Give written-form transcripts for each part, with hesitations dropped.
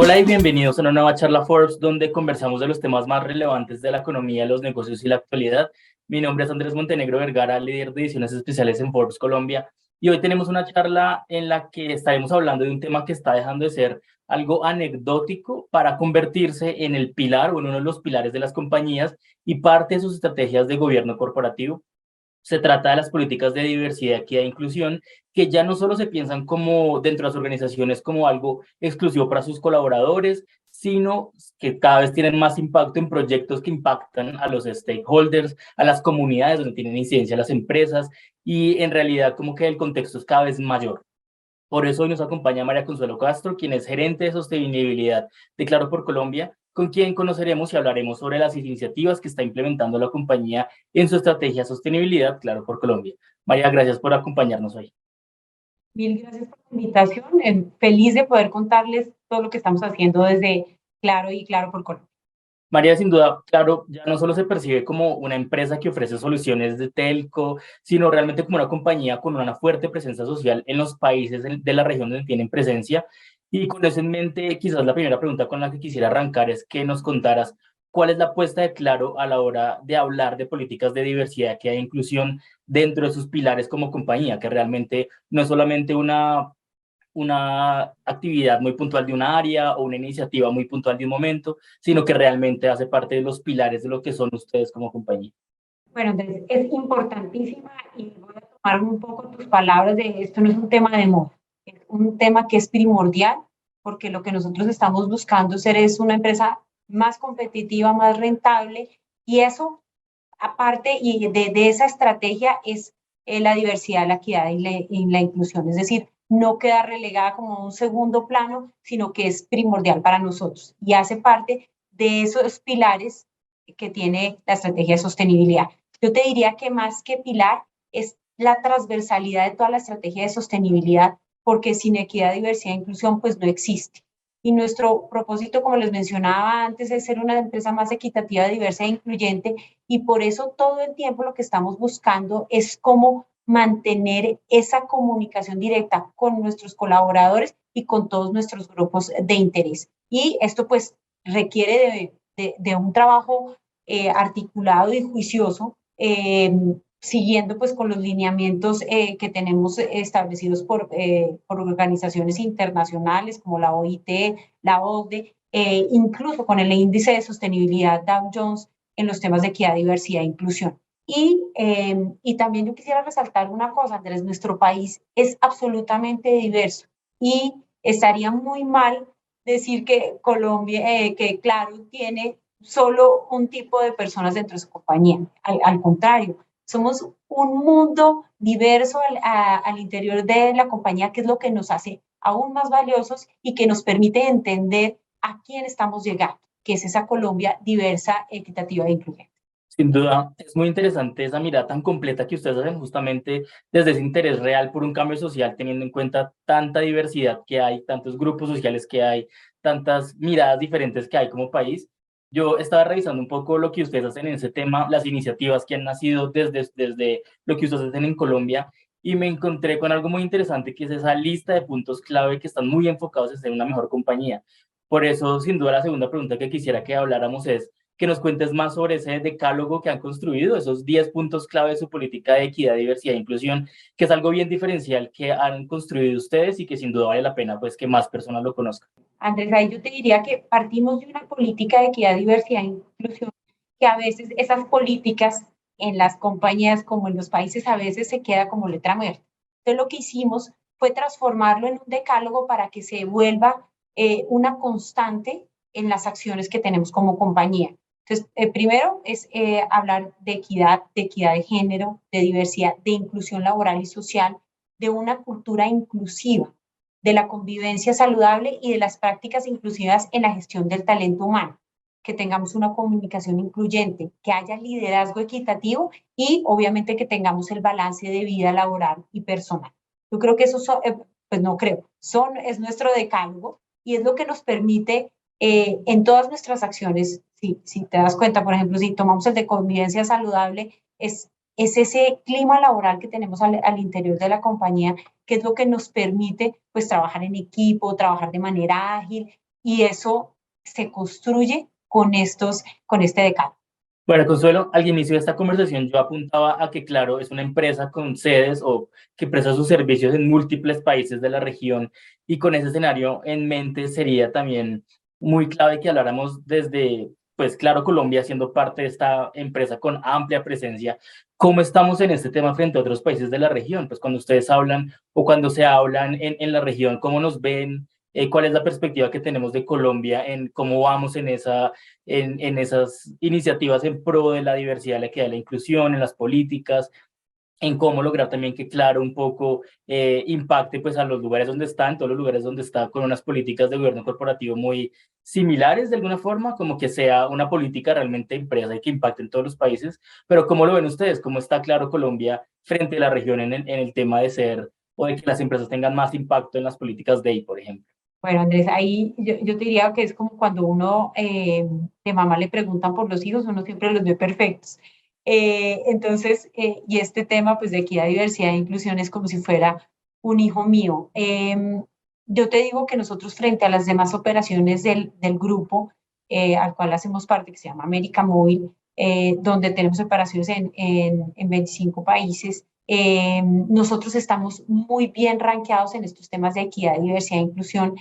Hola y bienvenidos a una nueva charla Forbes donde conversamos de los temas más relevantes de la economía, los negocios y la actualidad. Mi nombre es Andrés Montenegro Vergara, líder de ediciones especiales en Forbes Colombia, y hoy tenemos una charla en la que estaremos hablando de un tema que está dejando de ser algo anecdótico para convertirse en el pilar o en uno de los pilares de las compañías y parte de sus estrategias de gobierno corporativo. Se trata de las políticas de diversidad, equidad e inclusión, que ya no solo se piensan como dentro de las organizaciones como algo exclusivo para sus colaboradores, sino que cada vez tienen más impacto en proyectos que impactan a los stakeholders, a las comunidades donde tienen incidencia las empresas, y en realidad como que el contexto es cada vez mayor. Por eso hoy nos acompaña María Consuelo Castro, quien es gerente de sostenibilidad de Claro por Colombia, con quien conoceremos y hablaremos sobre las iniciativas que está implementando la compañía en su estrategia de sostenibilidad Claro por Colombia. María, gracias por acompañarnos hoy. Mil gracias por la invitación. Feliz de poder contarles todo lo que estamos haciendo desde Claro y Claro por Colombia. María, sin duda, Claro, ya no solo se percibe como una empresa que ofrece soluciones de telco, sino realmente como una compañía con una fuerte presencia social en los países de la región donde tienen presencia. Y con eso en mente, quizás la primera pregunta con la que quisiera arrancar es que nos contaras cuál es la apuesta de Claro a la hora de hablar de políticas de diversidad, que hay inclusión dentro de sus pilares como compañía, que realmente no es solamente una actividad muy puntual de una área o una iniciativa muy puntual de un momento, sino que realmente hace parte de los pilares de lo que son ustedes como compañía. Bueno, Andrés, es importantísima y voy a tomar un poco tus palabras de esto no es un tema de moda, es un tema que es primordial porque lo que nosotros estamos buscando ser es una empresa más competitiva, más rentable y eso aparte y de esa estrategia es la diversidad, la equidad y la inclusión. Es decir, no queda relegada como un segundo plano, sino que es primordial para nosotros y hace parte de esos pilares que tiene la estrategia de sostenibilidad. Yo te diría que más que pilar es la transversalidad de toda la estrategia de sostenibilidad, porque sin equidad, diversidad e inclusión, pues no existe. Y nuestro propósito, como les mencionaba antes, es ser una empresa más equitativa, diversa e incluyente, y por eso todo el tiempo lo que estamos buscando es cómo mantener esa comunicación directa con nuestros colaboradores y con todos nuestros grupos de interés. Y esto pues requiere de un trabajo articulado y juicioso, siguiendo pues con los lineamientos que tenemos establecidos por organizaciones internacionales como la OIT, la OCDE, incluso con el índice de sostenibilidad Dow Jones en los temas de equidad, diversidad e inclusión. Y también yo quisiera resaltar una cosa, Andrés, nuestro país es absolutamente diverso y estaría muy mal decir que Colombia, que Claro tiene solo un tipo de personas dentro de su compañía. Al contrario, somos un mundo diverso al interior de la compañía, que es lo que nos hace aún más valiosos y que nos permite entender a quién estamos llegando, que es esa Colombia diversa, equitativa e incluyente. Sin duda, es muy interesante esa mirada tan completa que ustedes hacen justamente desde ese interés real por un cambio social, teniendo en cuenta tanta diversidad que hay, tantos grupos sociales que hay, tantas miradas diferentes que hay como país. Yo estaba revisando un poco lo que ustedes hacen en ese tema, las iniciativas que han nacido desde lo que ustedes hacen en Colombia, y me encontré con algo muy interesante, que es esa lista de puntos clave que están muy enfocados en ser una mejor compañía. Por eso, sin duda, la segunda pregunta que quisiera que habláramos es, que nos cuentes más sobre ese decálogo que han construido, esos 10 puntos clave de su política de equidad, diversidad e inclusión, que es algo bien diferencial que han construido ustedes y que sin duda vale la pena pues que más personas lo conozcan. Andrés, ahí yo te diría que partimos de una política de equidad, diversidad e inclusión, que a veces esas políticas en las compañías como en los países a veces se queda como letra muerta. Entonces lo que hicimos fue transformarlo en un decálogo para que se vuelva una constante en las acciones que tenemos como compañía. Entonces, primero es hablar de equidad de género, de diversidad, de inclusión laboral y social, de una cultura inclusiva, de la convivencia saludable y de las prácticas inclusivas en la gestión del talento humano, que tengamos una comunicación incluyente, que haya liderazgo equitativo y obviamente que tengamos el balance de vida laboral y personal. Yo creo que eso, pues no creo, es nuestro decálogo y es lo que nos permite en todas nuestras acciones, si te das cuenta, por ejemplo, si tomamos el de convivencia saludable, es ese clima laboral que tenemos al interior de la compañía, que es lo que nos permite pues trabajar en equipo, trabajar de manera ágil y eso se construye con este decálogo. Bueno, Consuelo, al inicio de esta conversación yo apuntaba a que, claro, es una empresa con sedes o que presta sus servicios en múltiples países de la región y con ese escenario en mente sería también muy clave que habláramos desde, pues claro, Colombia siendo parte de esta empresa con amplia presencia, ¿cómo estamos en este tema frente a otros países de la región? Pues cuando ustedes hablan o cuando se hablan en la región, ¿cómo nos ven? ¿Cuál es la perspectiva que tenemos de Colombia en cómo vamos en esas iniciativas en pro de la diversidad, la equidad y la inclusión, en las políticas, en cómo lograr también que, claro, un poco impacte pues a los lugares donde está, en todos los lugares donde está, con unas políticas de gobierno corporativo muy similares de alguna forma, como que sea una política realmente empresa y que impacte en todos los países, pero ¿cómo lo ven ustedes? ¿Cómo está claro Colombia frente a la región en el tema de ser o de que las empresas tengan más impacto en las políticas de ahí, por ejemplo? Bueno, Andrés, ahí yo te diría que es como cuando uno de mamá le preguntan por los hijos, uno siempre los ve perfectos. Entonces, y este tema pues de equidad, diversidad e inclusión es como si fuera un hijo mío. Yo te digo que nosotros frente a las demás operaciones del grupo al cual hacemos parte, que se llama América Móvil, donde tenemos operaciones en 25 países, nosotros estamos muy bien rankeados en estos temas de equidad, diversidad e inclusión.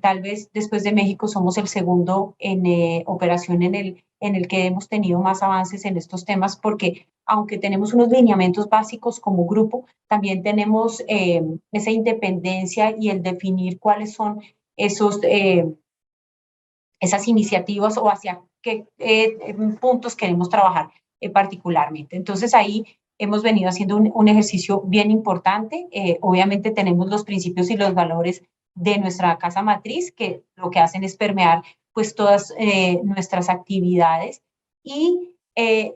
Tal vez después de México somos el segundo en operación en el que hemos tenido más avances en estos temas, porque aunque tenemos unos lineamientos básicos como grupo, también tenemos esa independencia y el definir cuáles son esas iniciativas o hacia qué puntos queremos trabajar particularmente. Entonces ahí hemos venido haciendo un ejercicio bien importante. Obviamente tenemos los principios y los valores de nuestra casa matriz, que lo que hacen es permear pues todas nuestras actividades. Y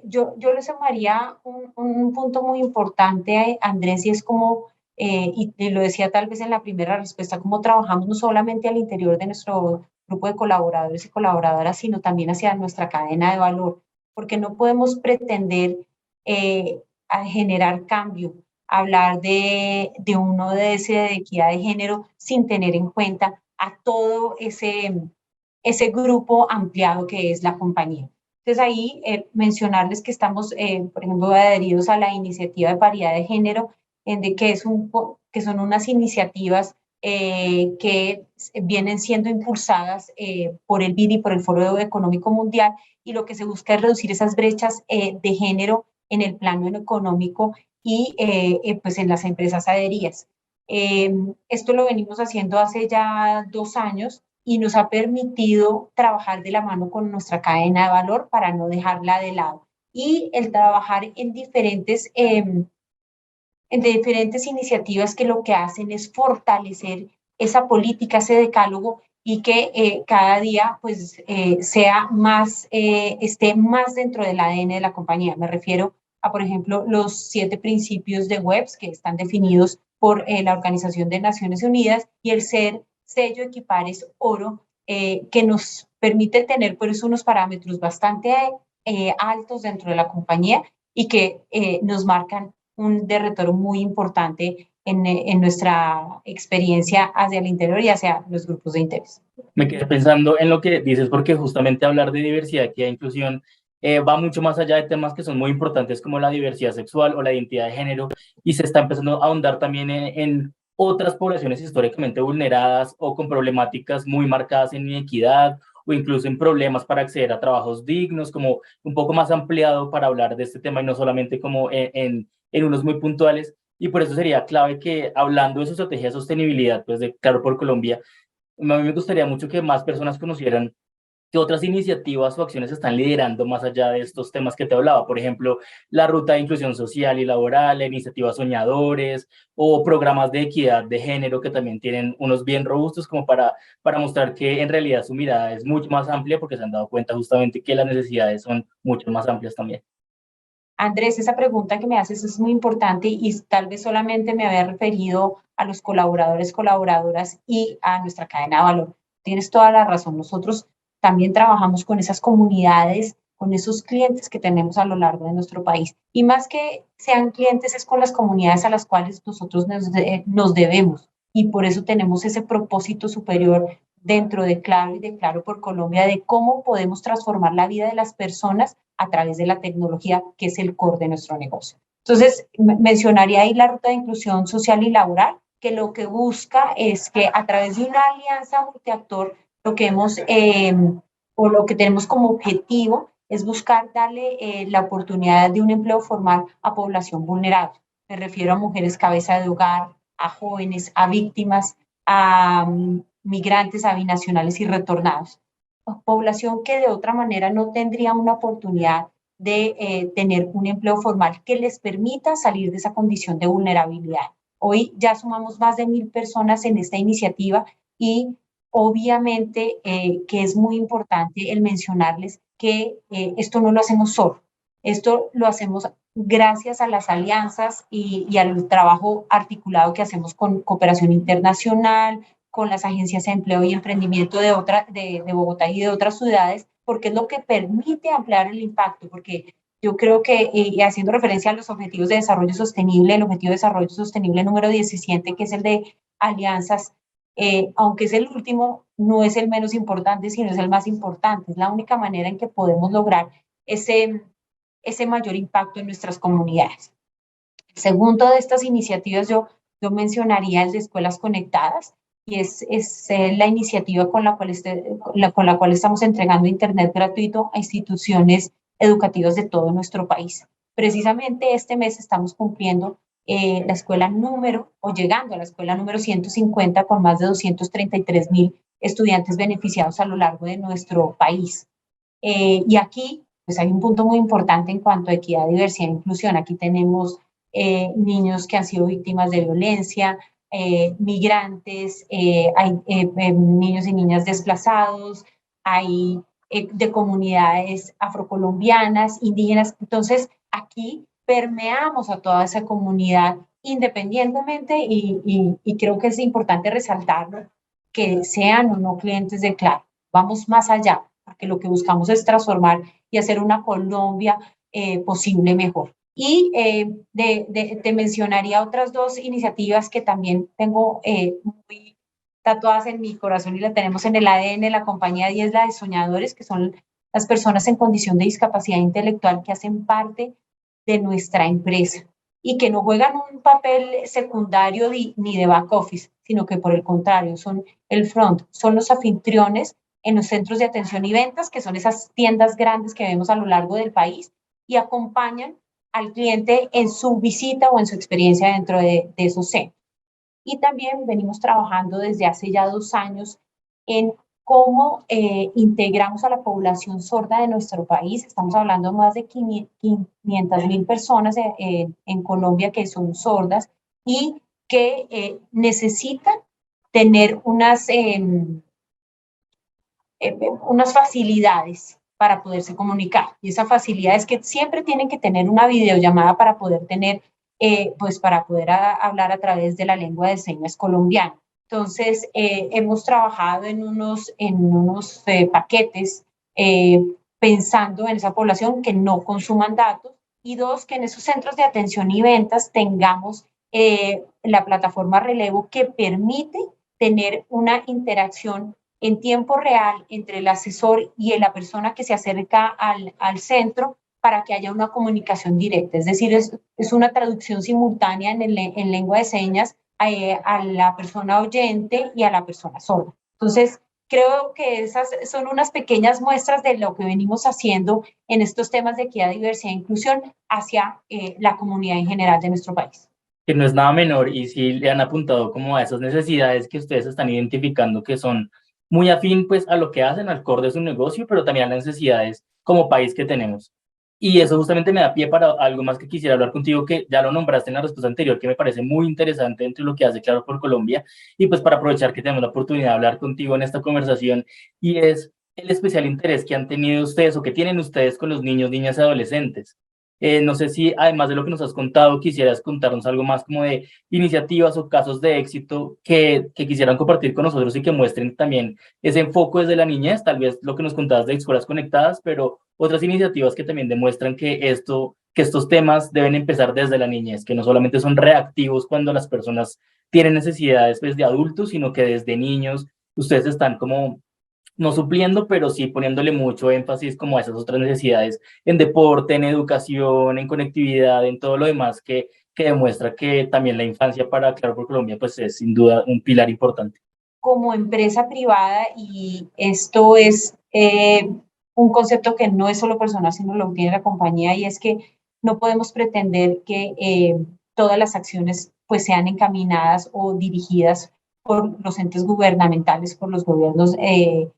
yo le sumaría un punto muy importante, Andrés, y es como, y lo decía tal vez en la primera respuesta, cómo trabajamos no solamente al interior de nuestro grupo de colaboradores y colaboradoras, sino también hacia nuestra cadena de valor, porque no podemos pretender a generar cambio, hablar de un ODS de equidad de género sin tener en cuenta a todo ese grupo ampliado que es la compañía. Entonces ahí mencionarles que estamos, por ejemplo, adheridos a la iniciativa de paridad de género, que son unas iniciativas que vienen siendo impulsadas por el BID y por el Foro Económico Mundial, y lo que se busca es reducir esas brechas de género en el plano económico y pues en las empresas adheridas. Esto lo venimos haciendo hace ya 2 años y nos ha permitido trabajar de la mano con nuestra cadena de valor para no dejarla de lado. Y el trabajar en diferentes iniciativas que lo que hacen es fortalecer esa política, ese decálogo, y que cada día pues sea más, esté más dentro del ADN de la compañía. Me refiero a, por ejemplo, los 7 principios de WEBs que están definidos por la Organización de Naciones Unidas, y el ser sello Equipares Oro, que nos permite tener por eso unos parámetros bastante altos dentro de la compañía y que nos marcan un derrotero muy importante en nuestra experiencia hacia el interior y hacia los grupos de interés. Me quedé pensando en lo que dices, porque justamente hablar de diversidad, equidad e inclusión va mucho más allá de temas que son muy importantes como la diversidad sexual o la identidad de género, y se está empezando a ahondar también en otras poblaciones históricamente vulneradas o con problemáticas muy marcadas en inequidad o incluso en problemas para acceder a trabajos dignos, como un poco más ampliado para hablar de este tema y no solamente como en unos muy puntuales. Y por eso sería clave que, hablando de su estrategia de sostenibilidad, pues de Claro por Colombia, a mí me gustaría mucho que más personas conocieran qué otras iniciativas o acciones están liderando más allá de estos temas que te hablaba. Por ejemplo, la Ruta de Inclusión Social y Laboral, la iniciativa Soñadores o programas de equidad de género que también tienen unos bien robustos como para mostrar que en realidad su mirada es mucho más amplia porque se han dado cuenta justamente que las necesidades son mucho más amplias también. Andrés, esa pregunta que me haces es muy importante y tal vez solamente me había referido a los colaboradores, colaboradoras y a nuestra cadena de valor. Tienes toda la razón. Nosotros también trabajamos con esas comunidades, con esos clientes que tenemos a lo largo de nuestro país. Y más que sean clientes, es con las comunidades a las cuales nosotros nos debemos. Y por eso tenemos ese propósito superior dentro de Claro y de Claro por Colombia de cómo podemos transformar la vida de las personas a través de la tecnología, que es el core de nuestro negocio. Entonces, mencionaría ahí la ruta de inclusión social y laboral, que lo que busca es que a través de una alianza multiactor, lo que hemos o lo que tenemos como objetivo es buscar darle la oportunidad de un empleo formal a población vulnerable. Me refiero a mujeres cabeza de hogar, a jóvenes, a víctimas, a migrantes, a binacionales y retornados. Población que de otra manera no tendría una oportunidad de tener un empleo formal que les permita salir de esa condición de vulnerabilidad. Hoy ya sumamos más de 1.000 personas en esta iniciativa y obviamente que es muy importante el mencionarles que esto no lo hacemos solo, esto lo hacemos gracias a las alianzas y al trabajo articulado que hacemos con cooperación internacional, con las agencias de empleo y emprendimiento de Bogotá y de otras ciudades, porque es lo que permite ampliar el impacto, porque yo creo que, y haciendo referencia a los objetivos de desarrollo sostenible, el objetivo de desarrollo sostenible número 17, que es el de alianzas, aunque es el último, no es el menos importante, sino es el más importante. Es la única manera en que podemos lograr ese mayor impacto en nuestras comunidades. El segundo de estas iniciativas, yo mencionaría el de escuelas conectadas, y es la iniciativa con la cual estamos entregando internet gratuito a instituciones educativas de todo nuestro país. Precisamente este mes estamos cumpliendo la escuela o llegando a la escuela número 150 con más de 233.000 estudiantes beneficiados a lo largo de nuestro país. Y aquí, pues hay un punto muy importante en cuanto a equidad, diversidad e inclusión. Aquí tenemos niños que han sido víctimas de violencia, migrantes, hay niños y niñas desplazados, hay de comunidades afrocolombianas, indígenas. Entonces, aquí permeamos a toda esa comunidad independientemente y creo que es importante resaltarlo, que sean o no clientes de Claro. Vamos más allá, porque lo que buscamos es transformar y hacer una Colombia posible mejor. Y te mencionaría otras dos iniciativas que también tengo muy tatuadas en mi corazón y la tenemos en el ADN de la compañía, y es la de Soñadores, que son las personas en condición de discapacidad intelectual que hacen parte de nuestra empresa y que no juegan un papel secundario ni de back office, sino que por el contrario son el front, son los anfitriones en los centros de atención y ventas, que son esas tiendas grandes que vemos a lo largo del país, y acompañan al cliente en su visita o en su experiencia dentro de esos centros. Y también venimos trabajando desde hace ya 2 años en cómo integramos a la población sorda de nuestro país. Estamos hablando de más de 500.000 personas en Colombia que son sordas y que necesitan tener unas facilidades para poderse comunicar. Y esa facilidad es que siempre tienen que tener una videollamada para poder para poder hablar a través de la lengua de señas colombiana. Entonces, hemos trabajado en unos paquetes pensando en esa población que no consuman datos, y dos, que en esos centros de atención y ventas tengamos la plataforma Relevo, que permite tener una interacción en tiempo real entre el asesor y la persona que se acerca al centro, para que haya una comunicación directa. Es decir, es una traducción simultánea en lengua de señas a la persona oyente y a la persona sorda. Entonces, creo que esas son unas pequeñas muestras de lo que venimos haciendo en estos temas de equidad, diversidad e inclusión hacia la comunidad en general de nuestro país. Que no es nada menor, y sí le han apuntado como a esas necesidades que ustedes están identificando, que son muy afín pues a lo que hacen, al core de su negocio, pero también a las necesidades como país que tenemos. Y eso justamente me da pie para algo más que quisiera hablar contigo, que ya lo nombraste en la respuesta anterior, que me parece muy interesante entre lo que hace Claro por Colombia, y pues para aprovechar que tenemos la oportunidad de hablar contigo en esta conversación, y es el especial interés que han tenido ustedes o que tienen ustedes con los niños, niñas y adolescentes. No sé si además de lo que nos has contado, quisieras contarnos algo más como de iniciativas o casos de éxito que quisieran compartir con nosotros y que muestren también ese enfoque desde la niñez, tal vez lo que nos contabas de escuelas conectadas, pero otras iniciativas que también demuestran que estos temas deben empezar desde la niñez, que no solamente son reactivos cuando las personas tienen necesidades pues, de adultos, sino que desde niños ustedes están como no supliendo, pero sí poniéndole mucho énfasis como a esas otras necesidades en deporte, en educación, en conectividad, en todo lo demás que demuestra que también la infancia para Claro por Colombia pues es sin duda un pilar importante. Como empresa privada, y esto es un concepto que no es solo personal, sino lo tiene la compañía, y es que no podemos pretender que todas las acciones pues sean encaminadas o dirigidas por los entes gubernamentales, por los gobiernos de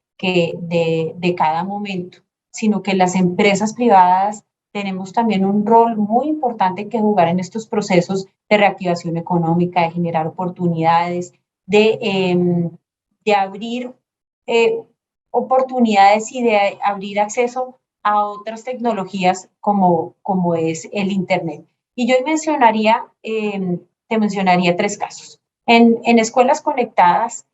cada momento, sino que las empresas privadas tenemos también un rol muy importante que jugar en estos procesos de reactivación económica, de generar oportunidades, de abrir eh, oportunidades y de abrir acceso a otras tecnologías como es el Internet. Y yo te mencionaría tres casos. En escuelas conectadas,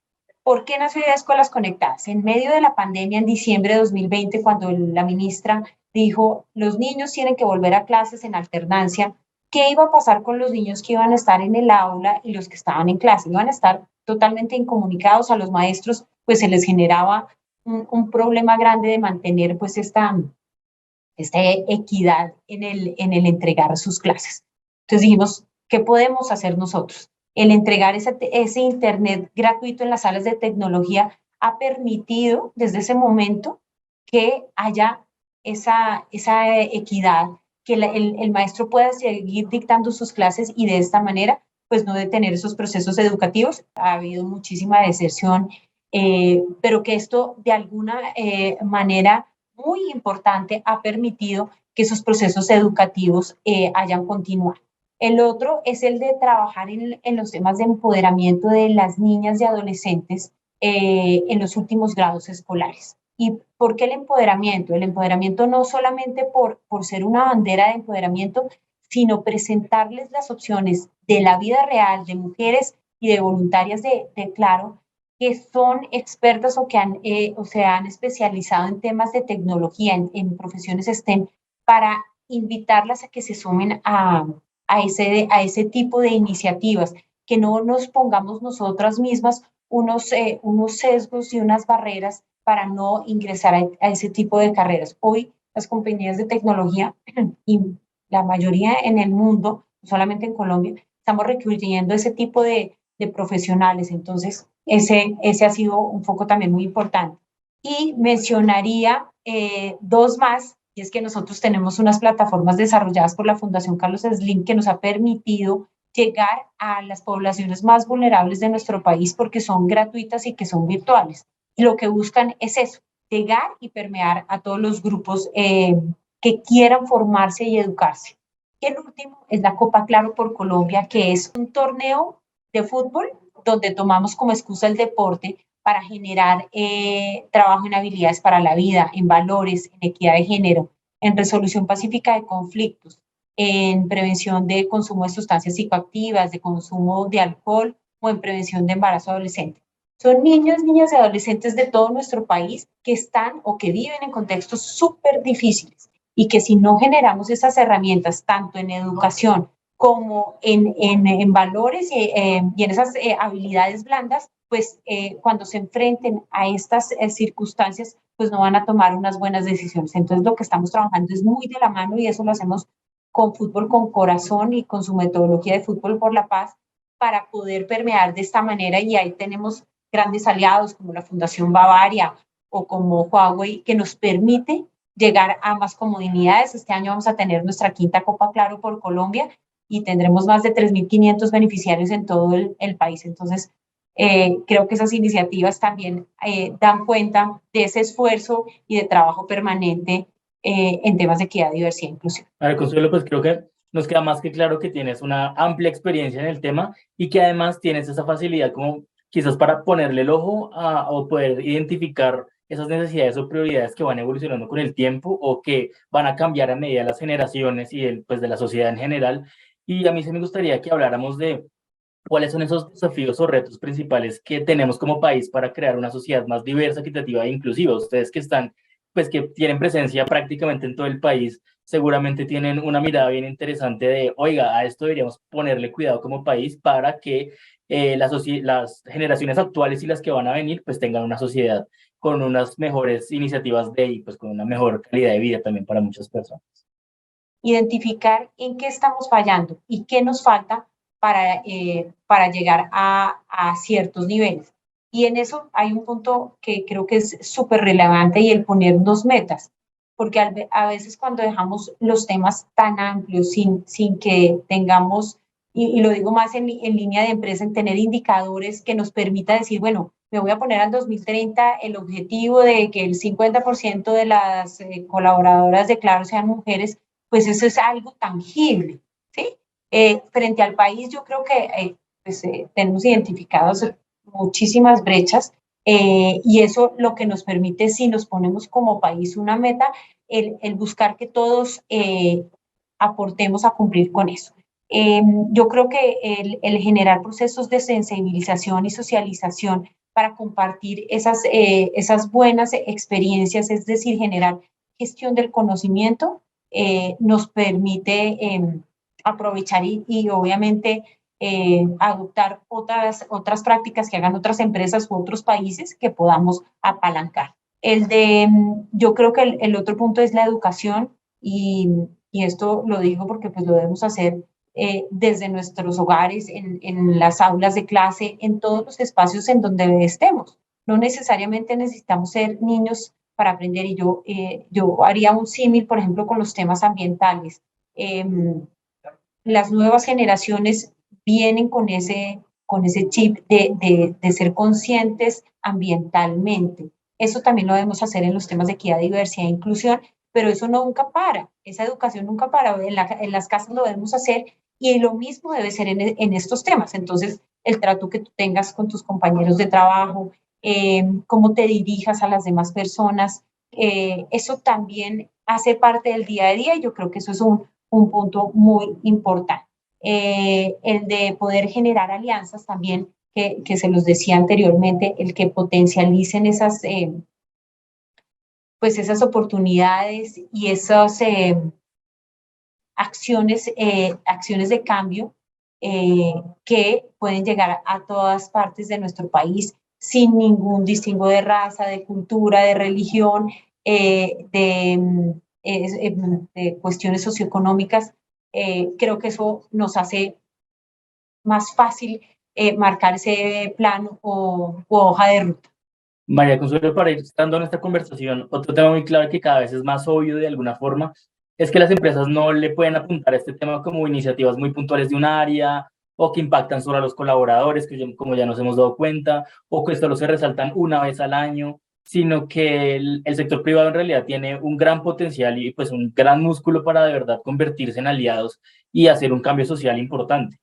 ¿por qué nació de escuelas conectadas? En medio de la pandemia, en diciembre de 2020, cuando la ministra dijo, los niños tienen que volver a clases en alternancia, ¿qué iba a pasar con los niños que iban a estar en el aula y los que estaban en clase? Iban a estar totalmente incomunicados. A los maestros, pues se les generaba un problema grande de mantener pues esta equidad en el entregar sus clases. Entonces dijimos, ¿qué podemos hacer nosotros? El entregar ese Internet gratuito en las salas de tecnología ha permitido desde ese momento que haya esa equidad, que el maestro pueda seguir dictando sus clases y de esta manera pues no detener esos procesos educativos. Ha habido muchísima deserción, pero que esto de alguna manera muy importante ha permitido que esos procesos educativos hayan continuado. El otro es el de trabajar en los temas de empoderamiento de las niñas y adolescentes en los últimos grados escolares. ¿Y por qué el empoderamiento? El empoderamiento no solamente por ser una bandera de empoderamiento, sino presentarles las opciones de la vida real de mujeres y de voluntarias de Claro, que son expertas o que o se han especializado en temas de tecnología, en profesiones STEM, para invitarlas a que se sumen a ese tipo de iniciativas, que no nos pongamos nosotras mismas unos sesgos y unas barreras para no ingresar a ese tipo de carreras. Hoy las compañías de tecnología y la mayoría en el mundo, no solamente en Colombia, estamos requiriendo ese tipo de profesionales. Entonces, ese ha sido un foco también muy importante. Y mencionaría dos más, y es que nosotros tenemos unas plataformas desarrolladas por la Fundación Carlos Slim que nos ha permitido llegar a las poblaciones más vulnerables de nuestro país porque son gratuitas y que son virtuales. Y lo que buscan es eso, llegar y permear a todos los grupos que quieran formarse y educarse. Y el último es la Copa Claro por Colombia, que es un torneo de fútbol donde tomamos como excusa el deporte para generar trabajo en habilidades para la vida, en valores, en equidad de género, en resolución pacífica de conflictos, en prevención de consumo de sustancias psicoactivas, de consumo de alcohol o en prevención de embarazo adolescente. Son niños, niñas y adolescentes de todo nuestro país que están o que viven en contextos súper difíciles y que si no generamos esas herramientas, tanto en educación como en valores y en esas habilidades blandas, pues cuando se enfrenten a estas circunstancias, pues no van a tomar unas buenas decisiones. Entonces lo que estamos trabajando es muy de la mano y eso lo hacemos con Fútbol con Corazón y con su metodología de Fútbol por la Paz para poder permear de esta manera, y ahí tenemos grandes aliados como la Fundación Bavaria o como Huawei que nos permite llegar a más comunidades. Este año vamos a tener nuestra quinta Copa Claro por Colombia y tendremos más de 3.500 beneficiarios en todo el país. Entonces, creo que esas iniciativas también dan cuenta de ese esfuerzo y de trabajo permanente en temas de equidad, diversidad e inclusión. A ver, Consuelo, pues creo que nos queda más que claro que tienes una amplia experiencia en el tema y que además tienes esa facilidad como quizás para ponerle el ojo o poder identificar esas necesidades o prioridades que van evolucionando con el tiempo o que van a cambiar a medida de las generaciones y pues de la sociedad en general. Y a mí sí me gustaría que habláramos de cuáles son esos desafíos o retos principales que tenemos como país para crear una sociedad más diversa, equitativa e inclusiva. Ustedes que están, pues que tienen presencia prácticamente en todo el país, seguramente tienen una mirada bien interesante de, oiga, a esto deberíamos ponerle cuidado como país para que las generaciones actuales y las que van a venir pues tengan una sociedad con unas mejores iniciativas y pues con una mejor calidad de vida también para muchas personas. Identificar en qué estamos fallando y qué nos falta para llegar a ciertos niveles. Y en eso hay un punto que creo que es súper relevante y el ponernos metas, porque a veces cuando dejamos los temas tan amplios sin que tengamos, y lo digo más en línea de empresa, en tener indicadores que nos permita decir, bueno, me voy a poner al 2030 el objetivo de que el 50% de las colaboradoras de Claro sean mujeres, pues eso es algo tangible, ¿sí? Frente al país, yo creo que tenemos identificados muchísimas brechas y eso lo que nos permite, si nos ponemos como país una meta, el buscar que todos aportemos a cumplir con eso. Yo creo que el generar procesos de sensibilización y socialización para compartir esas buenas experiencias, es decir, generar gestión del conocimiento, nos permite aprovechar y obviamente adoptar otras prácticas que hagan otras empresas u otros países que podamos apalancar. Yo creo que el otro punto es la educación y esto lo digo porque pues lo debemos hacer desde nuestros hogares, en las aulas de clase, en todos los espacios en donde estemos. No necesariamente necesitamos ser niños para aprender y yo haría un símil, por ejemplo, con los temas ambientales. Eh, las nuevas generaciones vienen con ese chip de ser conscientes ambientalmente. Eso también lo debemos hacer en los temas de equidad, diversidad e inclusión, pero eso nunca para, esa educación nunca para, en las casas lo debemos hacer y lo mismo debe ser en estos temas. Entonces, el trato que tú tengas con tus compañeros de trabajo, cómo te dirijas a las demás personas, eso también hace parte del día a día y yo creo que eso es un punto muy importante. El de poder generar alianzas también, que se los decía anteriormente, el que potencialicen pues esas oportunidades y esas acciones de cambio que pueden llegar a todas partes de nuestro país sin ningún distingo de raza, de cultura, de religión, de cuestiones socioeconómicas. Creo que eso nos hace más fácil marcar ese plan o hoja de ruta. María Consuelo, para ir estando en esta conversación, otro tema muy clave que cada vez es más obvio de alguna forma es que las empresas no le pueden apuntar a este tema como iniciativas muy puntuales de un área o que impactan solo a los colaboradores, como ya nos hemos dado cuenta, o que solo se resaltan una vez al año, sino que el sector privado en realidad tiene un gran potencial y pues un gran músculo para de verdad convertirse en aliados y hacer un cambio social importante.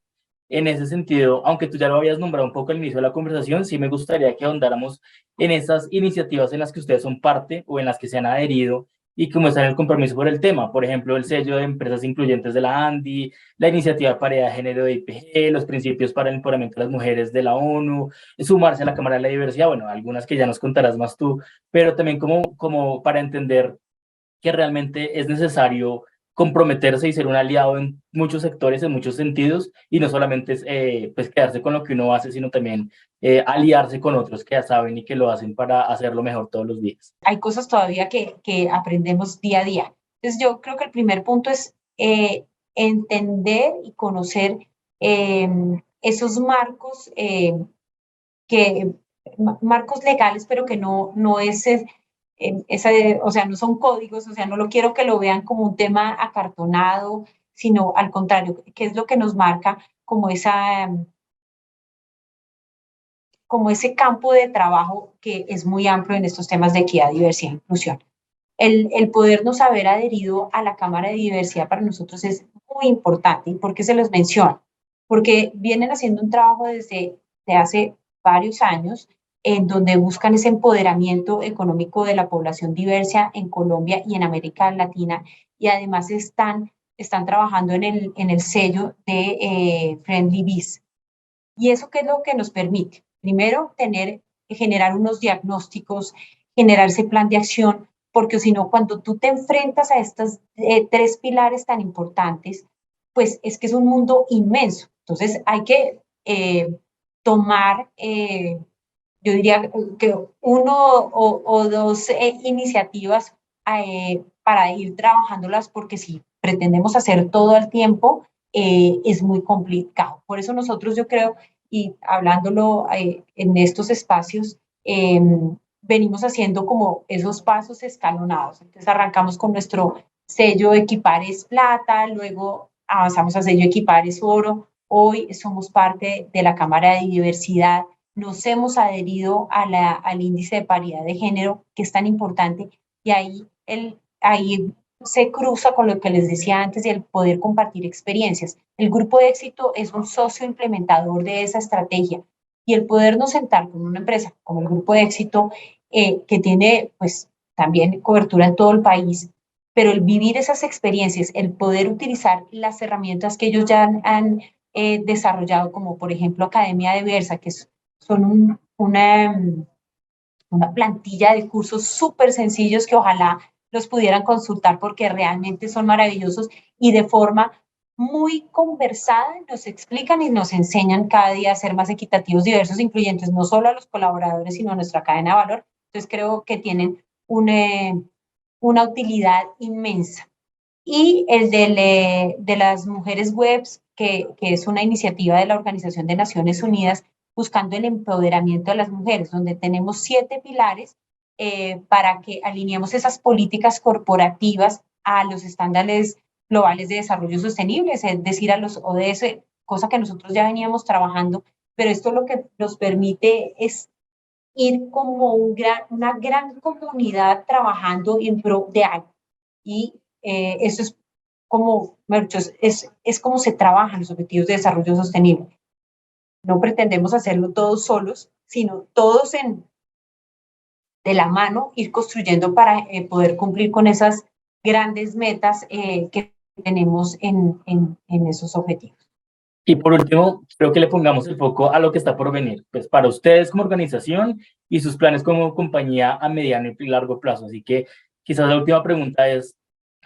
En ese sentido, aunque tú ya lo habías nombrado un poco al inicio de la conversación, sí me gustaría que ahondáramos en esas iniciativas en las que ustedes son parte o en las que se han adherido y que muestran el compromiso por el tema. Por ejemplo, el sello de empresas incluyentes de la ANDI, la iniciativa de paridad de género de IPG, los principios para el empoderamiento de las mujeres de la ONU, sumarse a la Cámara de la Diversidad, bueno, algunas que ya nos contarás más tú, pero también como para entender que realmente es necesario comprometerse y ser un aliado en muchos sectores, en muchos sentidos, y no solamente es, pues quedarse con lo que uno hace, sino también aliarse con otros que ya saben y que lo hacen para hacerlo mejor todos los días. Hay cosas todavía que aprendemos día a día. Entonces yo creo que el primer punto es entender y conocer eh, esos marcos que marcos legales, pero que no es o sea, no son códigos, o sea, no lo quiero que lo vean como un tema acartonado, sino al contrario, que es lo que nos marca como como ese campo de trabajo que es muy amplio en estos temas de equidad, diversidad e inclusión. El podernos haber adherido a la Cámara de Diversidad para nosotros es muy importante. ¿Y por qué se los menciono? Porque vienen haciendo un trabajo desde hace varios años en donde buscan ese empoderamiento económico de la población diversa en Colombia y en América Latina y además están trabajando en el sello de Friendly Biz. ¿Y eso qué es lo que nos permite? Primero, generar unos diagnósticos, generar ese plan de acción porque si no, cuando tú te enfrentas a estos tres pilares tan importantes, pues es que es un mundo inmenso. Entonces hay que tomar, yo diría que uno o dos iniciativas para ir trabajándolas, porque si pretendemos hacer todo al tiempo, es muy complicado. Por eso nosotros, yo creo, y hablándolo en estos espacios, venimos haciendo como esos pasos escalonados. Entonces arrancamos con nuestro sello Equipares Plata, luego avanzamos a sello Equipares Oro, hoy somos parte de la Cámara de Diversidad, nos hemos adherido al índice de paridad de género, que es tan importante, y ahí se cruza con lo que les decía antes de el poder compartir experiencias. El grupo de éxito es un socio implementador de esa estrategia, y el podernos sentar con una empresa como el grupo de éxito, que tiene pues también cobertura en todo el país, pero el vivir esas experiencias, el poder utilizar las herramientas que ellos ya han desarrollado, como por ejemplo Academia Diversa, que son una plantilla de cursos súper sencillos que ojalá los pudieran consultar porque realmente son maravillosos y de forma muy conversada nos explican y nos enseñan cada día a ser más equitativos, diversos, incluyentes, no solo a los colaboradores, sino a nuestra cadena de valor. Entonces creo que tienen una utilidad inmensa. Y el de las mujeres webs, que es una iniciativa de la Organización de Naciones Unidas buscando el empoderamiento de las mujeres, donde tenemos 7 pilares para que alineemos esas políticas corporativas a los estándares globales de desarrollo sostenible, es decir, a los ODS, cosa que nosotros ya veníamos trabajando, pero esto lo que nos permite es ir como una gran comunidad trabajando en pro de algo. Y eso es como, es como se trabajan los objetivos de desarrollo sostenible. No pretendemos hacerlo todos solos, sino todos de la mano, ir construyendo para poder cumplir con esas grandes metas que tenemos en esos objetivos. Y por último, creo que le pongamos el foco a lo que está por venir, pues para ustedes como organización y sus planes como compañía a mediano y largo plazo. Así que quizás la última pregunta es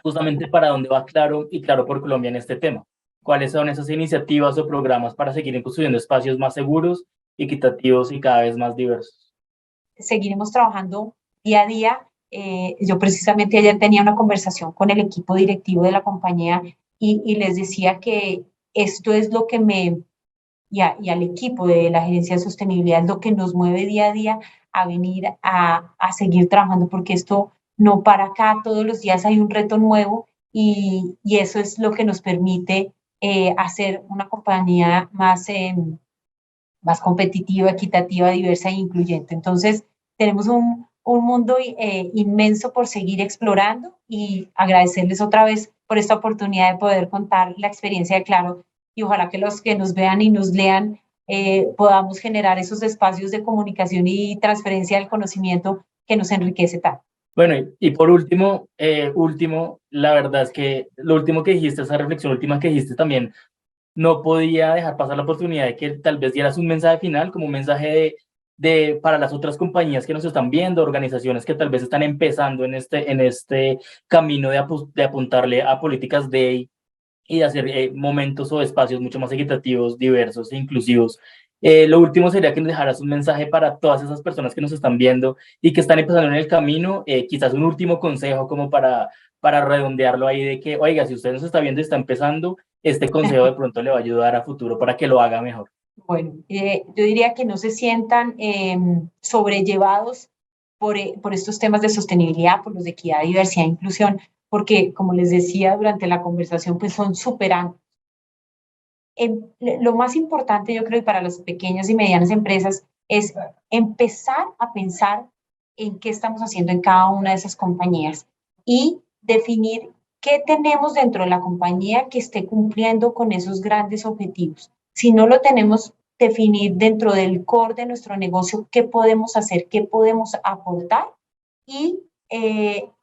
justamente para dónde va Claro y Claro por Colombia en este tema. ¿Cuáles son esas iniciativas o programas para seguir construyendo espacios más seguros, equitativos y cada vez más diversos? Seguiremos trabajando día a día. Yo precisamente ayer tenía una conversación con el equipo directivo de la compañía y les decía que esto es lo que y al equipo de la gerencia de sostenibilidad es lo que nos mueve día a día a venir a seguir trabajando, porque esto no para acá, todos los días hay un reto nuevo y eso es lo que nos permite hacer una compañía más competitiva, equitativa, diversa e incluyente. Entonces, tenemos un mundo inmenso por seguir explorando y agradecerles otra vez por esta oportunidad de poder contar la experiencia de Claro y ojalá que los que nos vean y nos lean podamos generar esos espacios de comunicación y transferencia del conocimiento que nos enriquece tanto. Bueno, y por último, la verdad es que lo último que dijiste, esa reflexión última que dijiste también, no podía dejar pasar la oportunidad de que tal vez dieras un mensaje final, como un mensaje para las otras compañías que nos están viendo, organizaciones que tal vez están empezando en este camino de apuntarle a políticas y de hacer momentos o espacios mucho más equitativos, diversos e inclusivos. Lo último sería que nos dejaras un mensaje para todas esas personas que nos están viendo y que están empezando en el camino, quizás un último consejo como para redondearlo ahí de que, oiga, si usted nos está viendo y está empezando, este consejo de pronto le va a ayudar a futuro para que lo haga mejor. Bueno, yo diría que no se sientan sobrellevados por estos temas de sostenibilidad, por los de equidad, diversidad e inclusión, porque como les decía durante la conversación, pues son súper amplios. Lo más importante, yo creo, y para las pequeñas y medianas empresas, es empezar a pensar en qué estamos haciendo en cada una de esas compañías y definir qué tenemos dentro de la compañía que esté cumpliendo con esos grandes objetivos. Si no lo tenemos, definir dentro del core de nuestro negocio qué podemos hacer, qué podemos aportar y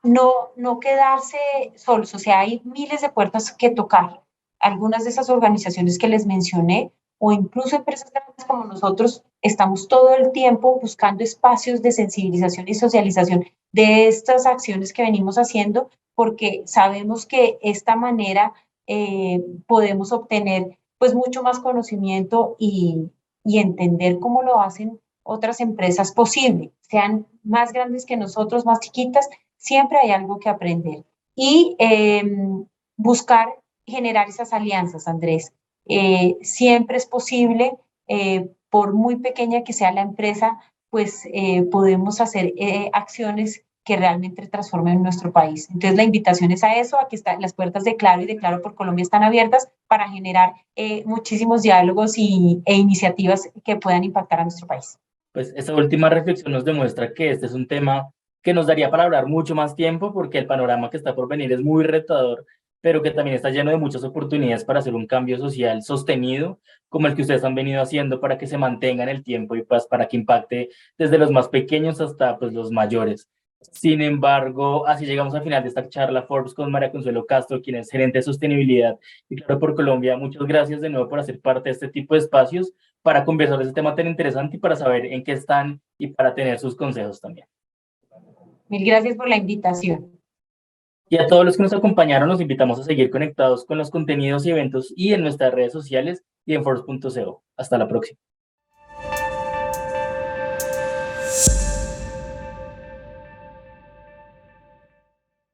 no quedarse solos. O sea, hay miles de puertas que tocar. Algunas de esas organizaciones que les mencioné o incluso empresas grandes como nosotros estamos todo el tiempo buscando espacios de sensibilización y socialización de estas acciones que venimos haciendo, porque sabemos que esta manera podemos obtener pues mucho más conocimiento y entender cómo lo hacen otras empresas posible, sean más grandes que nosotros, más chiquitas, siempre hay algo que aprender. Y buscar generar esas alianzas, Andrés. Siempre es posible, por muy pequeña que sea la empresa, pues podemos hacer acciones que realmente transformen nuestro país. Entonces la invitación es a eso, a que las puertas de Claro y de Claro por Colombia están abiertas para generar muchísimos diálogos e iniciativas que puedan impactar a nuestro país. Pues esta última reflexión nos demuestra que este es un tema que nos daría para hablar mucho más tiempo, porque el panorama que está por venir es muy retador, pero que también está lleno de muchas oportunidades para hacer un cambio social sostenido, como el que ustedes han venido haciendo para que se mantenga en el tiempo y pues para que impacte desde los más pequeños hasta pues los mayores. Sin embargo, así llegamos al final de esta charla Forbes con María Consuelo Castro, quien es gerente de sostenibilidad y Claro por Colombia. Muchas gracias de nuevo por hacer parte de este tipo de espacios para conversar de este tema tan interesante y para saber en qué están y para tener sus consejos también. Mil gracias por la invitación. Y a todos los que nos acompañaron, los invitamos a seguir conectados con los contenidos y eventos y en nuestras redes sociales y en Forbes.co. Hasta la próxima.